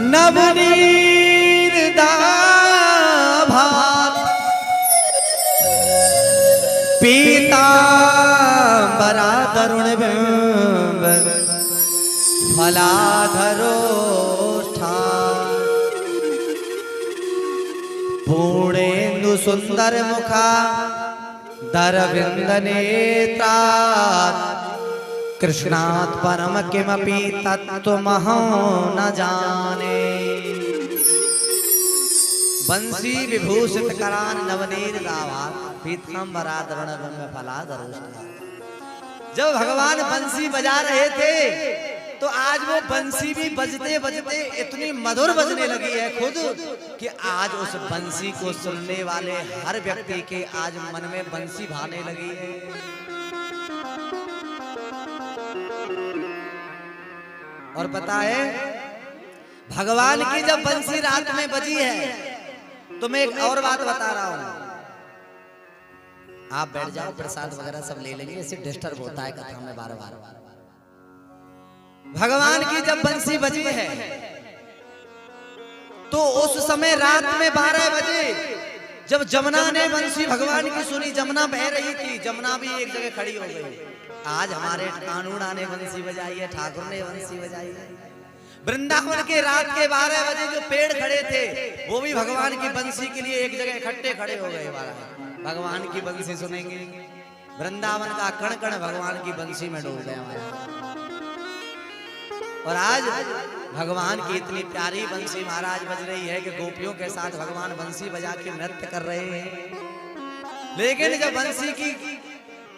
नवनीर दाभात पीतांबरा तरुण बिंब फलाधरो पूर्णेन्दु सुंदर मुखा दरविंद नेत्रात् कृष्णात् परम किमपि तत्त्वमहं न जाने। बंसी विभूषित करान नवनीर दाभात पीतांबराधरण बिंब फलाधरोष्ठा। जब भगवान बंसी बजा रहे थे तो आज वो बंसी भी बजते बजते इतनी मधुर बजने लगी है खुद कि आज उस बंसी को सुनने वाले हर व्यक्ति के आज मन में बंसी भाने लगी है। और पता है भगवान की जब बंसी रात में बजी है तो मैं एक और बात बता रहा हूं। आप बैठ जाओ, प्रसाद वगैरह सब ले लेंगे, इससे डिस्टर्ब होता है कथा में बार बार। भगवान की जब बंसी बजी है तो उस समय रात में 12 बजे जब जमुना ने बंसी भगवान की सुनी, जमुना बह रही थी, जमुना भी एक जगह खड़ी हो गई। आज हमारे कानूना ने बंसी बजाई है, ठाकुर ने बंसी बजाई है। वृंदावन के रात के 12 बजे जो पेड़ खड़े थे वो भी भगवान की बंसी के लिए एक जगह इकट्ठे खड़े हो गए। भगवान की बंसी सुनेंगे। वृंदावन का कण कण भगवान की बंसी में डूब गया हमारा। और आज भगवान की इतनी प्यारी बंसी महाराज बज रही है कि गोपियों के साथ भगवान बंसी बजा के नृत्य कर रहे हैं। लेकिन जब बंसी की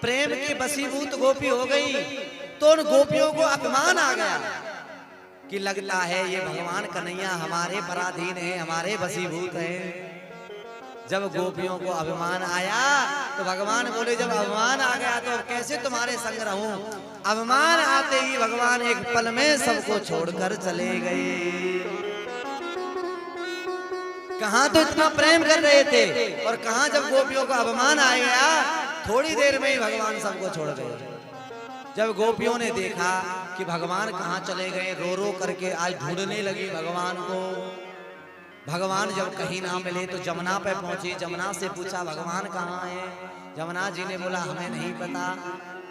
प्रेम की बसीभूत गोपी हो गई तो उन गोपियों को अपमान आ गया कि लगता है ये भगवान कन्हैया हमारे पराधीन है, हमारे बसीभूत हैं। जब गोपियों को अभिमान आया तो भगवान बोले जब अभिमान आ गया तो कैसे तुम्हारे संग रहूं। अभिमान आते ही भगवान एक पल में सबको छोड़कर चले गए। कहां तो इतना प्रेम कर रहे थे और कहां जब गोपियों को अभिमान आ गया थोड़ी देर में ही भगवान सबको छोड़ गए। जब गोपियों ने देखा कि भगवान कहां चले गए, रो रो करके आज ढूंढने लगी भगवान को। भगवान जब कहीं ना मिले तो जमुना पे पहुंची, जमुना से पूछा भगवान कहाँ है। जमुना जी ने बोला हमें नहीं पता।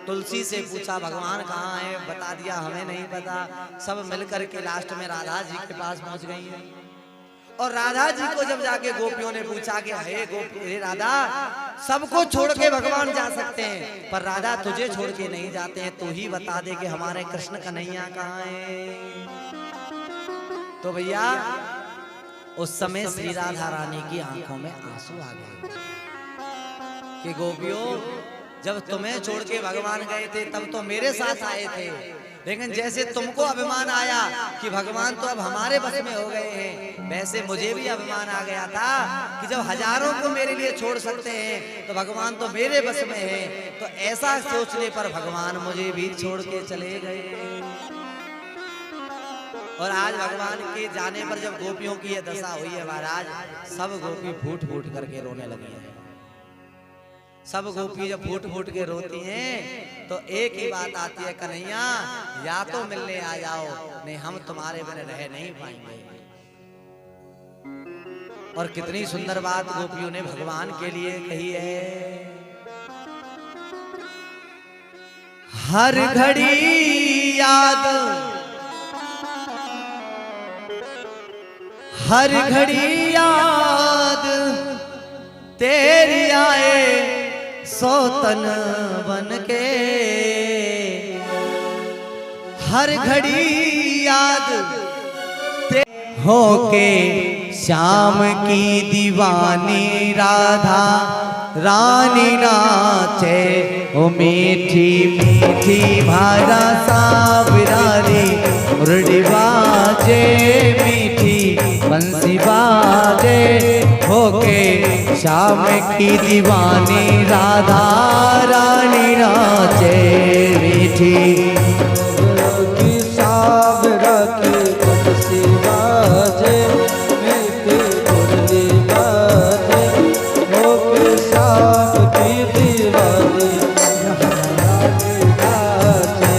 तुलसी से पूछा भगवान कहाँ है, बता दिया हमें नहीं पता। सब मिलकर के लास्ट में राधा जी के पास पहुंच गई है। और राधा जी को जब जाके गोपियों ने पूछा कि हे राधा, सबको छोड़ के भगवान जा सकते हैं पर राधा तुझे छोड़ के नहीं जाते हैं, तू ही बता दे कि हमारे कृष्ण कन्हैया कहाँ है। तो भैया उस समय श्री राधा रानी की आंखों में आंसू आ गए कि गोपियों जब तुम्हें छोड़ के भगवान गए थे तब तो मेरे साथ आए थे, लेकिन जैसे तुमको अभिमान आया कि भगवान तो अब हमारे बस में हो गए हैं, वैसे मुझे भी अभिमान आ गया था कि जब हजारों को मेरे लिए छोड़ सकते हैं तो भगवान तो मेरे बस में है। तो ऐसा सोचने पर भगवान मुझे भी छोड़ के चले गए। और आज भगवान के जाने पर जब गोपियों की यह दशा हुई है महाराज, सब गोपी फूट फूट करके रोने लगी हैं। सब गोपी जब फूट फूट के रोती हैं तो एक ही बात आती है, कन्हैया या तो मिलने आ जाओ, नहीं हम तुम्हारे बिना रह नहीं पाएंगे। और कितनी सुंदर बात गोपियों ने भगवान के लिए कही है। हर घड़ी याद, हर घड़ी याद तेरी आए सौतन बन के। हर घड़ी याद होके श्याम की दीवानी राधा रानी नाचे। ओ मीठी मीठी भारा सावरानी मुरली बाजे, मीठी बंसी बाजे होके श्याम की दीवानी राधा रानी नाचे। मीठी की सावरा की बंसी बाजे, मीठी मुरली बाजे होके श्याम की दीवानी राधा रानी नाचे।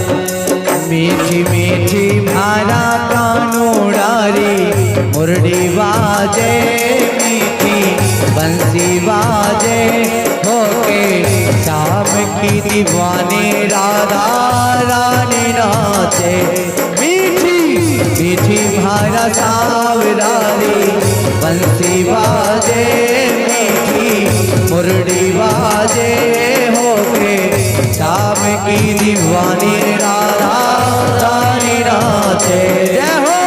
मीठी मीठी भारा कानूड़ारी मुरड़ी बाजे मीठी बंसी बाजे होके शाम की दीवानी राधा रानी नाचे। मीठी मीठी भारा सावरारी बंसी बाजे मीठी मुरड़ी बाजे होके शाम की दीवानी राधा रानी नाचे। जय हो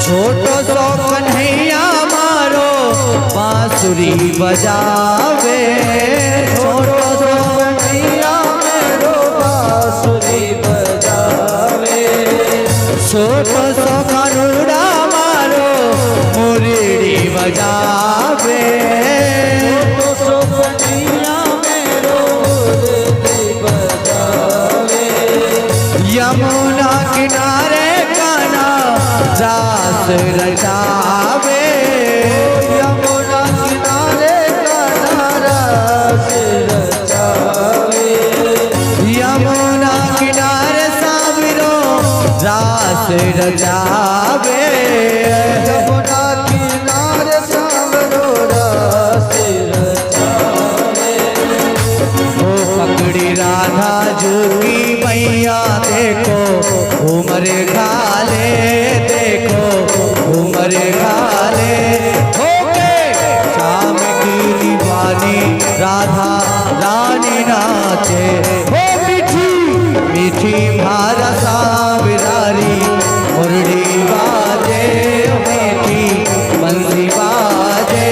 छोटो सो कन्हैया मारो बांसुरी बजावे। छोटो सो कन्हैया मारो बांसुरी बजावे। छोटो सो कानूड़ा मारो मुरड़ी बजावे। छोटो सो कन्हैया मारो मुरड़ी बजावे। यमुना किनारे रास रचावे। यमुना किनारे रास रचावे। यमुना किनारे सावरो रास रचावे। यमुना किनारे सावरो रास रचावे। ओ पकड़ी राधा जोगी मैया देखो उमर खाले देखो उमर खाले होके शाम की दीवानी राधा रानी नाचे। हो मीठी मीठी भारा सावरारी मुरड़ी बाजे मीठी बंसी बाजे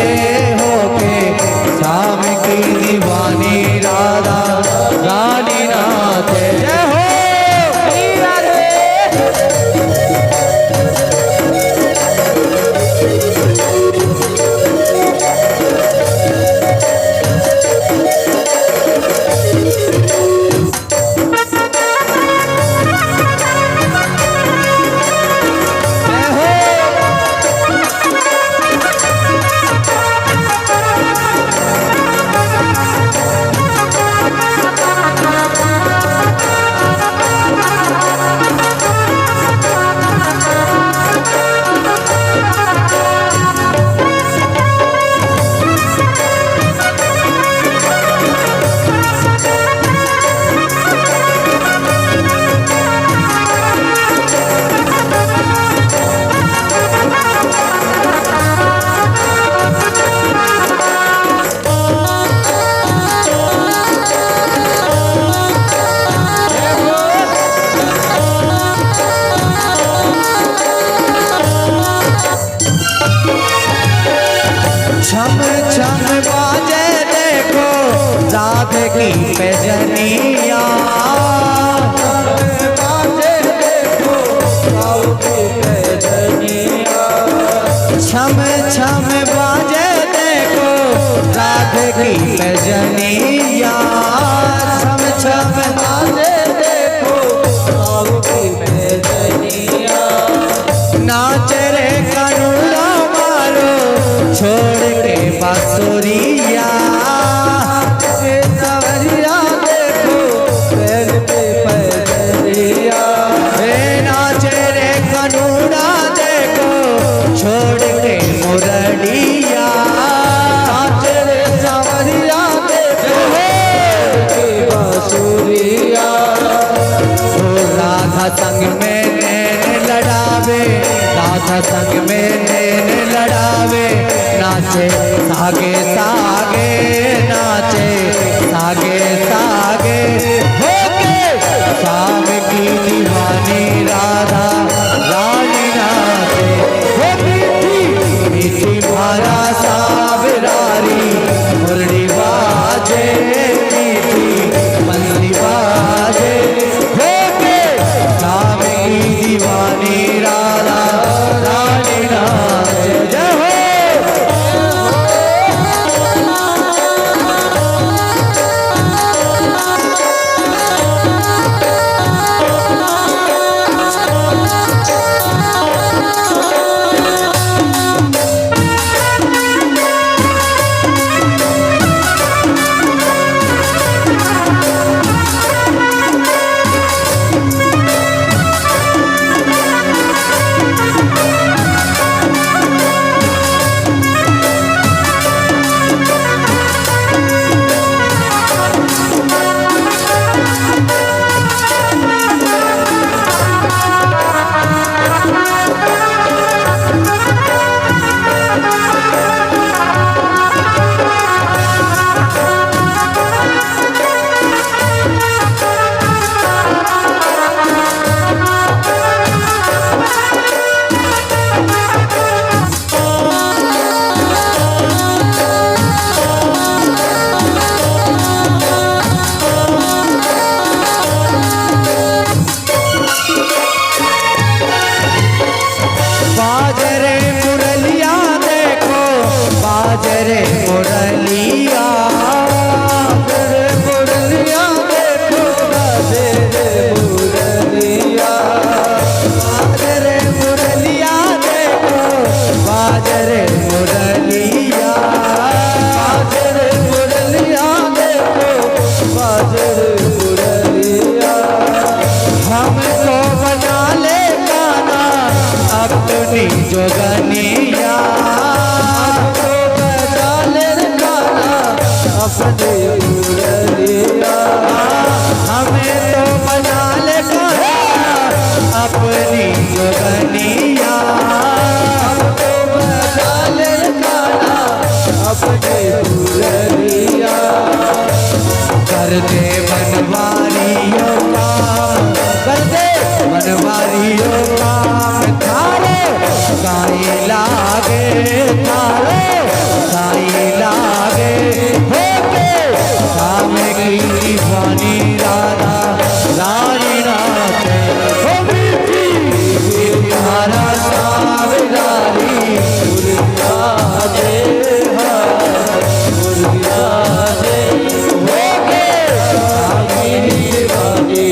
होके शाम की दीवानी राधा रानी नाचे। जय हो छम छम बाजे देखो राधे की पैजनिया। बाजे देखो राधे की पैजनिया। छम छम बाजे देखो राधे की पैजनिया। छम छम बाजे देखो राधे की पैजनिया। नाच रे कानूड़ा मारो छोड़ के बांसुरिया। सवरिया देखो पैर पे पैजनिया। नाच रे कानूड़ा देखो छोड़ के मुरड़िया। नाच रे सवरिया देखो बांसुरिया। राधा संग में नैन लड़ावे राधा संग में नैन लड़ावे नाचे सागे सागे नाचे सागे सागे होके शाम की दीवानी राधा रानी नाचे हो मीठी मीठी मारा सावरारी मुरली बाजे मीठी बंसी बाजे होके शाम की दीवानी राधा रानी नाचे जय हो। बाजरे मुरलिया देखो बाजरे मुरलिया बाजरे मुरलिया देखो बाजरे मुरलिया बाजरे मुरलिया देखो बाजरे मुरलिया बाजरे मुरलिया देखो बाजरे मुरलिया हमको बना ले गाना अपनी जोगनिया तो बजा ले गाना अपनी मुरलिया हमें तो बजा ले गाना अपनी जोगनिया तो बजा ले गाना अपनी मुरलिया कर दे बनवारियों काम कर दे बनवारियों काम थारो साई लागे थारो साई लागे होके शाम की दीवानी राधा रानी नाचे हो मीठी तुम्हारा सावधानी मुरलिया दे मुरलिया दे होके शाम की दीवानी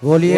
बोलिए